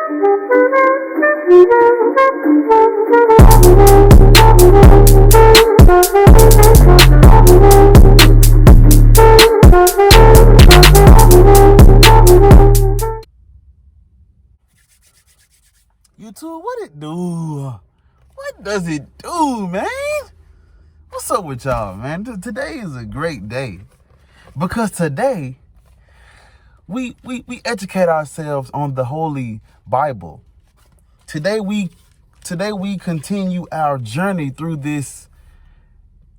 YouTube, what it do? What does it do, man? What's up with y'all, man? Today is a great day because today we educate ourselves on the Holy Bible. Today we continue our journey through this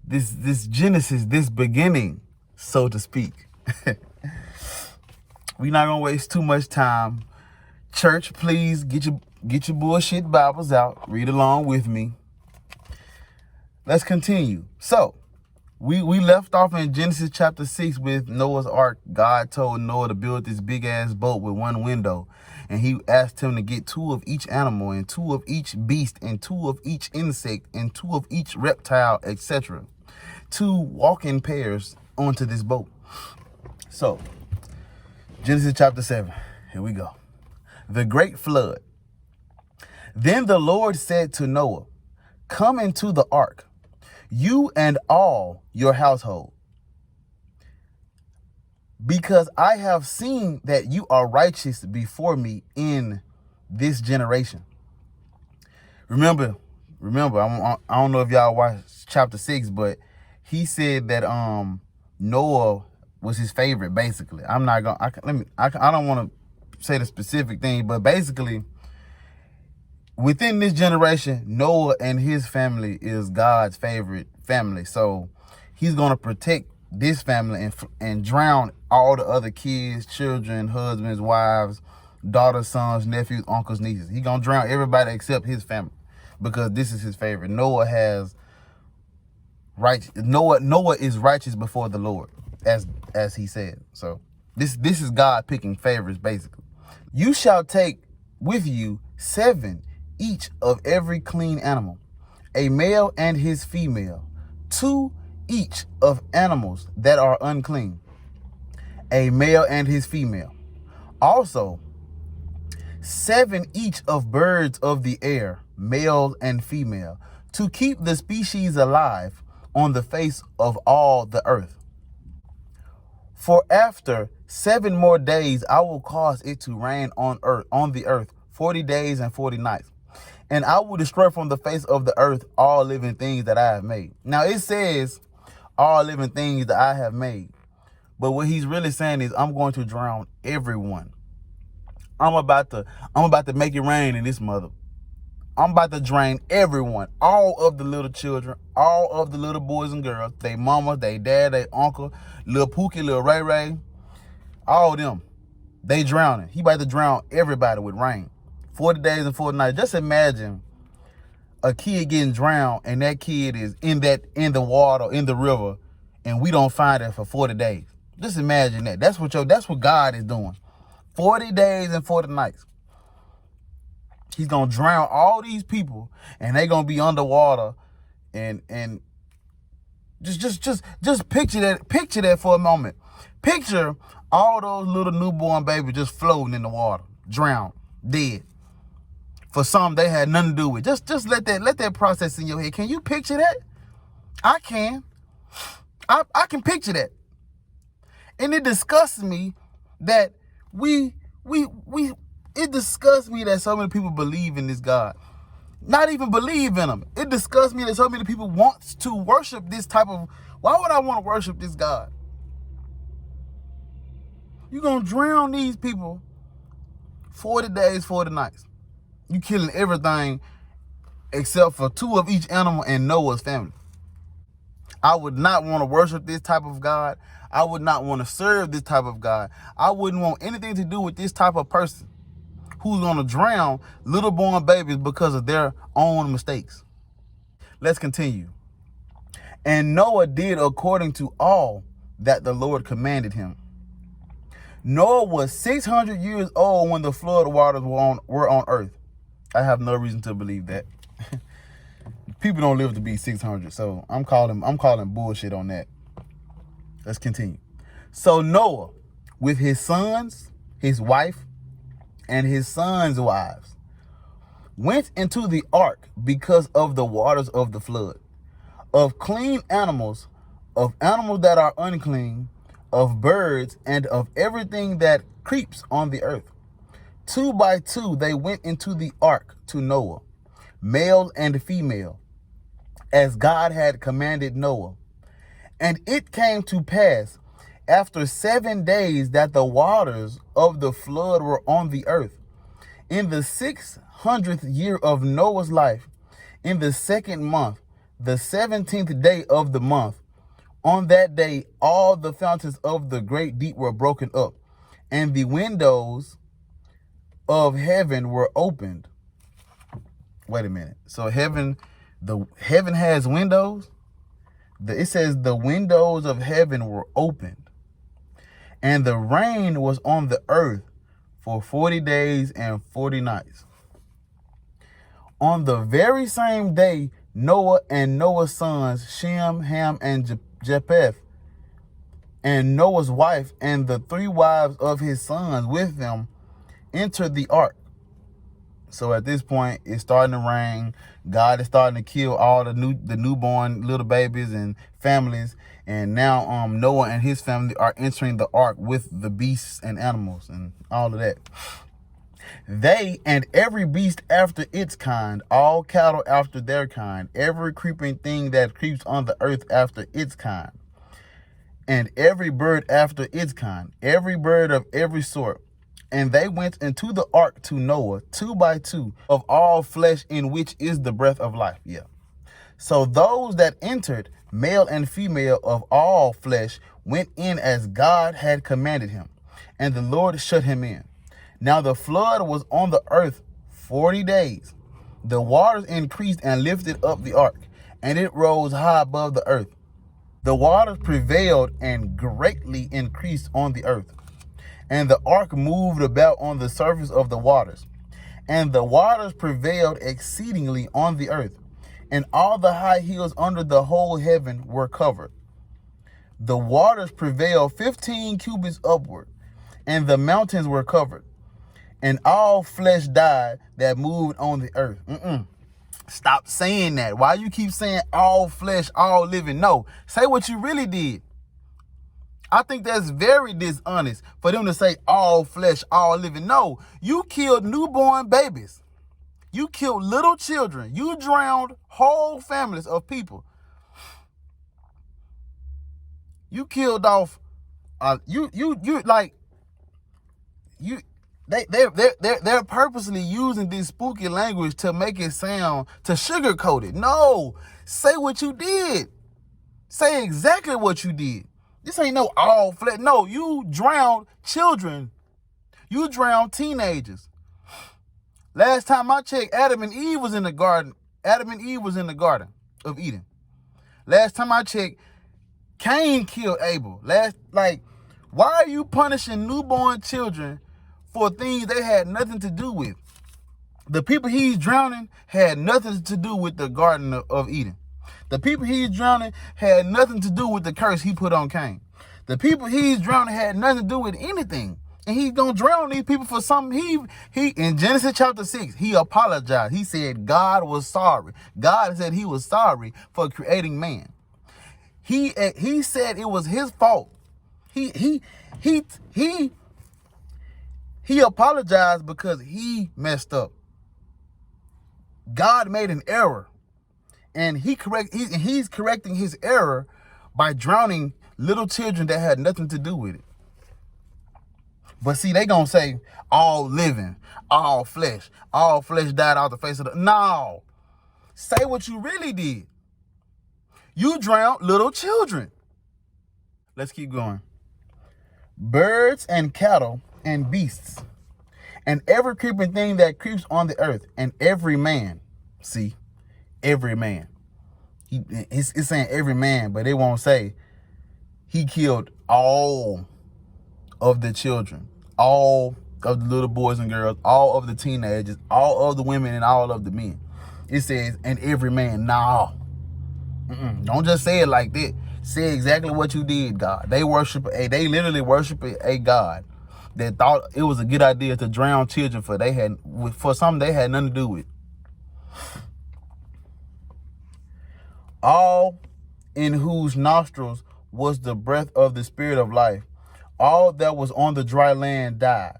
Genesis, this beginning, so to speak. We're not gonna waste too much time. Church, please get your bullshit Bibles out. Read along with me. Let's continue. So, we left off in Genesis chapter 6 with Noah's Ark. God told Noah to build this big ass boat with one window. And he asked him to get 2 of each animal and 2 of each beast and 2 of each insect and 2 of each reptile, etc. to walk in pairs onto this boat. So, Genesis chapter 7. Here we go. The great flood. Then the Lord said to Noah, "Come into the ark, you and all your household, because I have seen that you are righteous before me in this generation." Remember, I don't know if y'all watched chapter 6, but he said that Noah was his favorite, basically. I don't want to say the specific thing, but basically within this generation, Noah and his family is God's favorite family. So he's going to protect this family and drown all the other kids, children, husbands, wives, daughters, sons, nephews, uncles, nieces. He's going to drown everybody except his family because this is his favorite. Noah is righteous before the Lord, as he said. So this is God picking favorites, basically. You shall take with you 7 each of every clean animal, a male and his female, 2 each of animals that are unclean, a male and his female. Also 7 each of birds of the air, male and female, to keep the species alive on the face of all the earth. For after 7 more days I will cause it to rain on the earth 40 days and 40 nights. And I will destroy from the face of the earth all living things that I have made. Now it says all living things that I have made. But what he's really saying is I'm going to drown everyone. I'm about to make it rain in this mother. I'm about to drain everyone. All of the little children, all of the little boys and girls, they mama, they dad, they uncle, little Pookie, little Ray Ray, all of them. They drowning. He about to drown everybody with rain. 40 days and 40 nights. Just imagine a kid getting drowned and that kid is in the water, in the river, and we don't find it for 40 days. Just imagine that. That's what God is doing. 40 days and 40 nights. He's gonna drown all these people and they're gonna be underwater and just picture that for a moment. Picture all those little newborn babies just floating in the water, drowned, dead. For some, they had nothing to do with it. Just let that process in your head. Can you picture that? I can. I can picture that. And it disgusts me that it disgusts me that so many people believe in this God. Not even believe in him. It disgusts me that so many people want to worship this type of... Why would I want to worship this God? You're going to drown these people 40 days, 40 nights. You killing everything except for 2 of each animal and Noah's family. I would not want to worship this type of God. I would not want to serve this type of God. I wouldn't want anything to do with this type of person who's going to drown little born babies because of their own mistakes. Let's continue. And Noah did according to all that the Lord commanded him. Noah was 600 years old when the flood waters were on earth. I have no reason to believe that. People don't live to be 600, so I'm calling bullshit on that. Let's continue. So Noah, with his sons, his wife, and his sons' wives went into the ark because of the waters of the flood, of clean animals, of animals that are unclean, of birds, and of everything that creeps on the earth. 2 by 2 they went into the ark to Noah, male and female, as God had commanded Noah. And it came to pass after 7 days that the waters of the flood were on the earth. In the 600th year of Noah's life, in the 2nd month, the 17th day of the month, on that day all the fountains of the great deep were broken up, and the windows of heaven were opened. Wait a minute. So heaven has windows? It says the windows of heaven were opened, and the rain was on the earth for 40 days and 40 nights. On the very same day, Noah and Noah's sons, Shem, Ham, and Japheth, and Noah's wife and the 3 wives of his sons with them entered the ark. So at this point, it's starting to rain. God is starting to kill all the newborn little babies and families. And now Noah and his family are entering the ark with the beasts and animals and all of that. They and every beast after its kind, all cattle after their kind, every creeping thing that creeps on the earth after its kind, and every bird after its kind, every bird of every sort. And they went into the ark to Noah, 2 by 2, of all flesh, in which is the breath of life. Yeah. So those that entered, male and female of all flesh, went in as God had commanded him, and the Lord shut him in. Now the flood was on the earth 40 days. The waters increased and lifted up the ark, and it rose high above the earth. The waters prevailed and greatly increased on the earth. And the ark moved about on the surface of the waters. And the waters prevailed exceedingly on the earth. And all the high hills under the whole heaven were covered. The waters prevailed 15 cubits upward, and the mountains were covered. And all flesh died that moved on the earth. Stop saying that. Why you keep saying all flesh, all living? No, say what you really did. I think that's very dishonest for them to say all flesh, all living. No, you killed newborn babies. You killed little children. You drowned whole families of people. You killed off. They're purposely using this spooky language to make it sound, to sugarcoat it. No, say what you did. Say exactly what you did. This ain't no all flesh. No, you drowned children. You drowned teenagers. Last time I checked, Adam and Eve was in the garden. Adam and Eve was in the garden of Eden. Last time I checked, Cain killed Abel. Why are you punishing newborn children for things they had nothing to do with? The people he's drowning had nothing to do with the Garden of Eden. The people he's drowning had nothing to do with the curse he put on Cain. The people he's drowning had nothing to do with anything. And he's going to drown these people for something. He in Genesis chapter 6, he apologized. He said God was sorry. God said he was sorry for creating man. He said it was his fault. He apologized because he messed up. God made an error. And he's correcting his error by drowning little children that had nothing to do with it. But see, they gonna say all living, all flesh died off the face of the... No. Say what you really did. You drowned little children. Let's keep going. Birds and cattle and beasts, and every creeping thing that creeps on the earth, and every man. See? Every man. It's saying every man, but it won't say he killed all of the children, all of the little boys and girls, all of the teenagers, all of the women, and all of the men. It says, and every man. No. Don't just say it like that. Say exactly what you did, God. They literally worship a God that thought it was a good idea to drown children for something they had nothing to do with. All in whose nostrils was the breath of the spirit of life. All that was on the dry land died.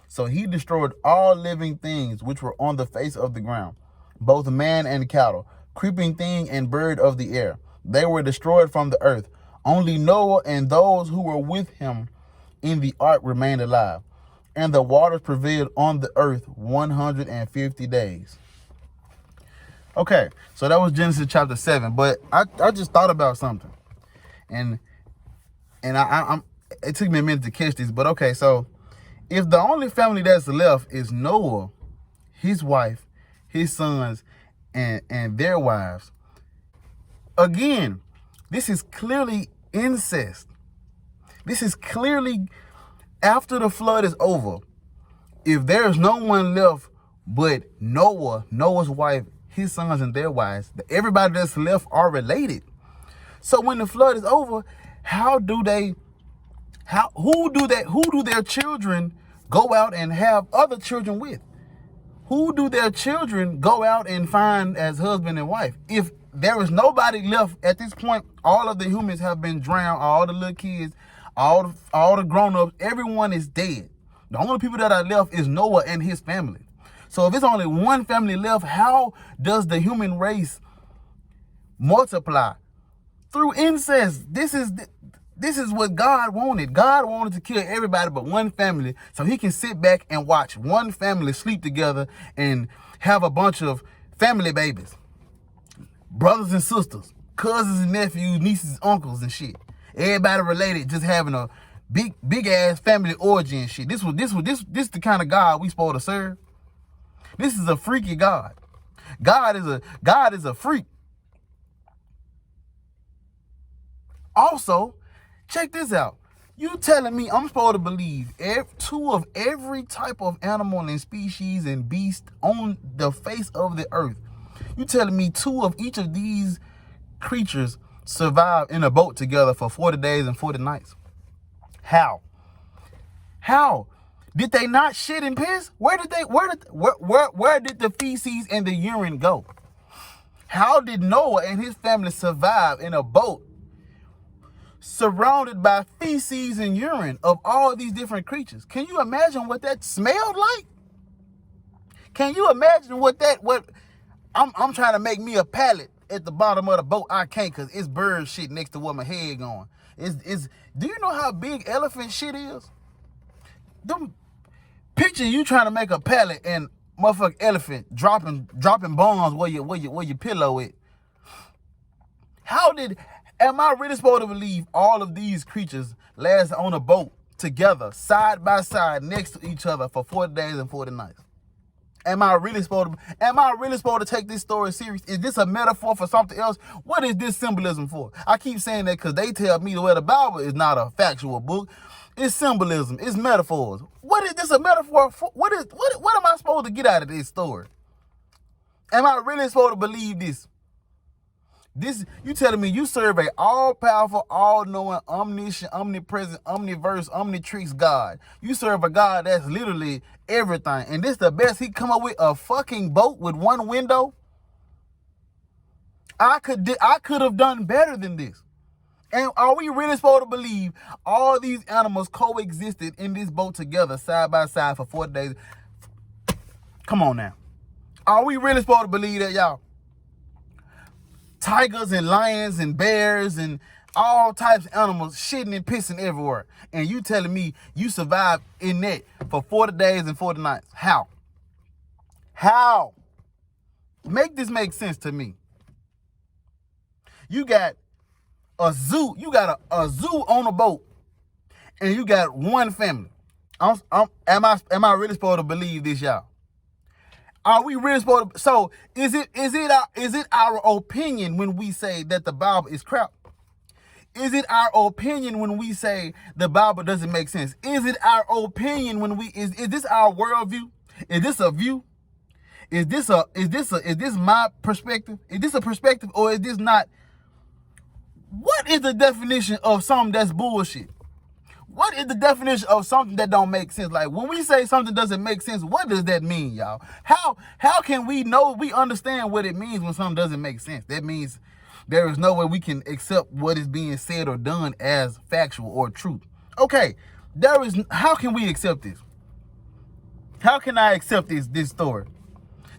So he destroyed all living things which were on the face of the ground, both man and cattle, creeping thing and bird of the air. They were destroyed from the earth. Only Noah and those who were with him in the ark remained alive. And the waters prevailed on the earth 150 days. Okay, so that was Genesis chapter 7. But I just thought about something. And I'm it took me a minute to catch this, but okay, so if the only family that's left is Noah, his wife, his sons, and their wives, again, this is clearly incest. This is clearly after the flood is over. If there's no one left but Noah, Noah's wife, his sons, and their wives, everybody that's left are related. So when the flood is over, who do their children go out and have other children with? Who do their children go out and find as husband and wife? If there is nobody left at this point, all of the humans have been drowned, all the little kids, all the grown-ups, everyone is dead. The only people that are left is Noah and his family. So if it's only one family left, how does the human race multiply? Through incest. This is what God wanted. God wanted to kill everybody but one family so he can sit back and watch one family sleep together and have a bunch of family babies. Brothers and sisters, cousins and nephews, nieces, uncles and shit. Everybody related, just having a big ass family orgy and shit. This the kind of God we supposed to serve. This is a freaky God. God is a freak. Also, check this out. You telling me I'm supposed to believe two of every type of animal and species and beast on the face of the earth. You telling me two of each of these creatures survived in a boat together for 40 days and 40 nights? How? Did they not shit and piss? Where did the feces and the urine go? How did Noah and his family survive in a boat surrounded by feces and urine of all these different creatures? Can you imagine what that smelled like? Can you imagine what I'm trying to make me a pallet at the bottom of the boat. I can't because it's bird shit next to where my head going. Do you know how big elephant shit is? Picture you trying to make a pallet and motherfucking elephant dropping bombs where your pillow is. Am I really supposed to believe all of these creatures last on a boat together, side by side, next to each other for 40 days and 40 nights? Am I really supposed to take this story serious? Is this a metaphor for something else? What is this symbolism for? I keep saying that because they tell me the Bible is not a factual book. It's symbolism. It's metaphors. What is this a metaphor for? What am I supposed to get out of this story? Am I really supposed to believe this? You telling me you serve a all-powerful, all-knowing, omniscient, omnipresent, omniverse, omnitrix God. You serve a God that's literally everything. And this the best he come up with, a fucking boat with one window? I could have done better than this. And are we really supposed to believe all these animals coexisted in this boat together, side by side, for 40 days? Come on now. Are we really supposed to believe that, y'all? Tigers and lions and bears and all types of animals shitting and pissing everywhere. And you telling me you survived in that for 40 days and 40 nights. How? Make this make sense to me. You got a zoo. You got a zoo on a boat. And you got one family. Am I really supposed to believe this, y'all? Are we really supposed to? So is it our opinion when we say that the Bible is crap? Is it our opinion when we say the Bible doesn't make sense? Is it our opinion when is this our worldview? Is this a view? Is this my perspective? Is this a perspective or is this not? What is the definition of something that's bullshit? What is the definition of something that don't make sense? Like, when we say something doesn't make sense, what does that mean, y'all? How can we know, we understand what it means when something doesn't make sense? That means there is no way we can accept what is being said or done as factual or truth. Okay, how can we accept this? How can I accept this story?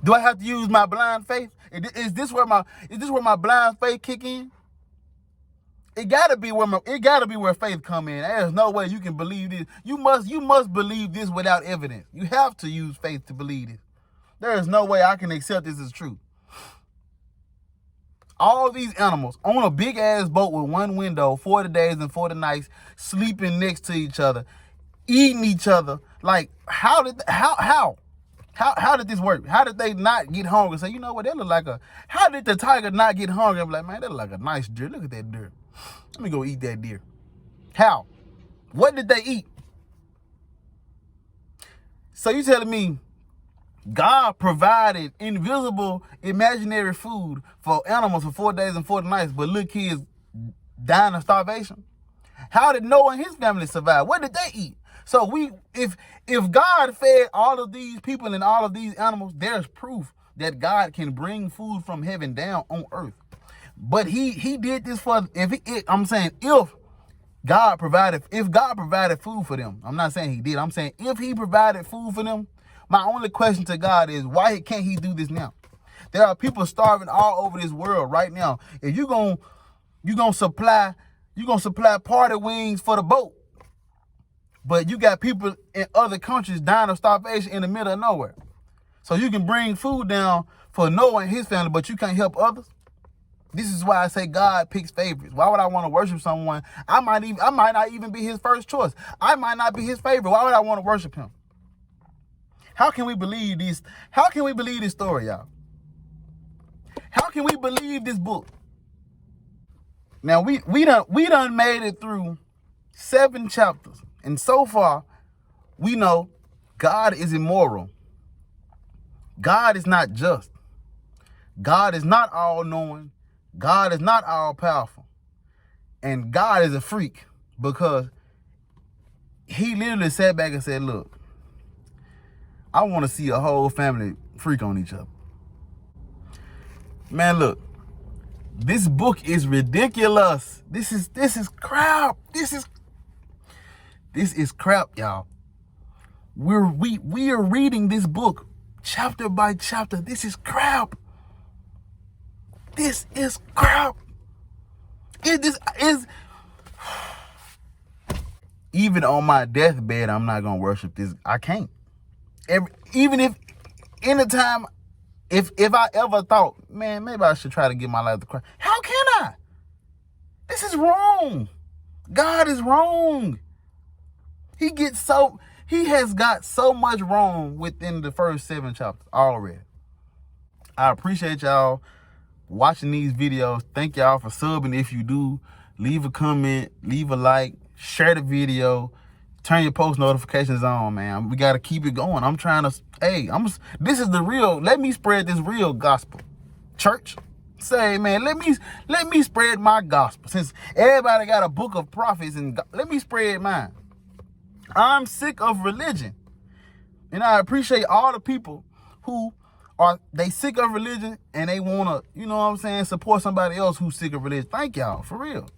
Do I have to use my blind faith? Is this where my blind faith kick in? It gotta be where faith come in. There's no way you can believe this. You must believe this without evidence. You have to use faith to believe it. There is no way I can accept this as truth. All these animals on a big ass boat with one window, 40 days and 40 nights, sleeping next to each other, eating each other. Like, how did this work? How did they not get hungry and say, you know what, that look like how did the tiger not get hungry and be like, man, that look like a nice deer. Look at that deer. Let me go eat that deer. How? What did they eat? So you telling me God provided invisible, imaginary food for animals for 4 days and 40 nights, but little kids dying of starvation? How did Noah and his family survive? What did they eat? So if God fed all of these people and all of these animals, there's proof that God can bring food from heaven down on earth. But he did this if God provided food for them. I'm not saying he did. I'm saying if he provided food for them, my only question to God is, why can't he do this now? There are people starving all over this world right now. If you're gonna supply party wings for the boat, but you got people in other countries dying of starvation in the middle of nowhere. So you can bring food down for Noah and his family, but you can't help others. This is why I say God picks favorites. Why would I want to worship someone? I might not even be his first choice. I might not be his favorite. Why would I want to worship him? How can we believe this? How can we believe this story, y'all? How can we believe this book? Now we done made it through 7 chapters, and so far we know God is immoral. God is not just. God is not all-knowing. God is not all-powerful. And God is a freak, because he literally sat back and said, look, I want to see a whole family freak on each other. Man, look, this book is ridiculous. This is crap. This is crap, y'all. We are reading this book chapter by chapter. This is crap. This is crap. Even on my deathbed, I'm not gonna worship this. I can't. Even if anytime, if I ever thought, man, maybe I should try to give my life to Christ, how can I? This is wrong. God is wrong. He has got so much wrong within the first 7 chapters already. I appreciate y'all watching these videos. Thank y'all for subbing. If you do, leave a comment, leave a like, share the video, turn your post notifications on, man. We got to keep it going. I'm trying to, this is the real, let me spread this real gospel. Church, say, man, let me spread my gospel. Since everybody got a book of prophets, and let me spread mine. I'm sick of religion. And I appreciate all the people who they sick of religion and they want to, you know what I'm saying, support somebody else who's sick of religion. Thank y'all, for real.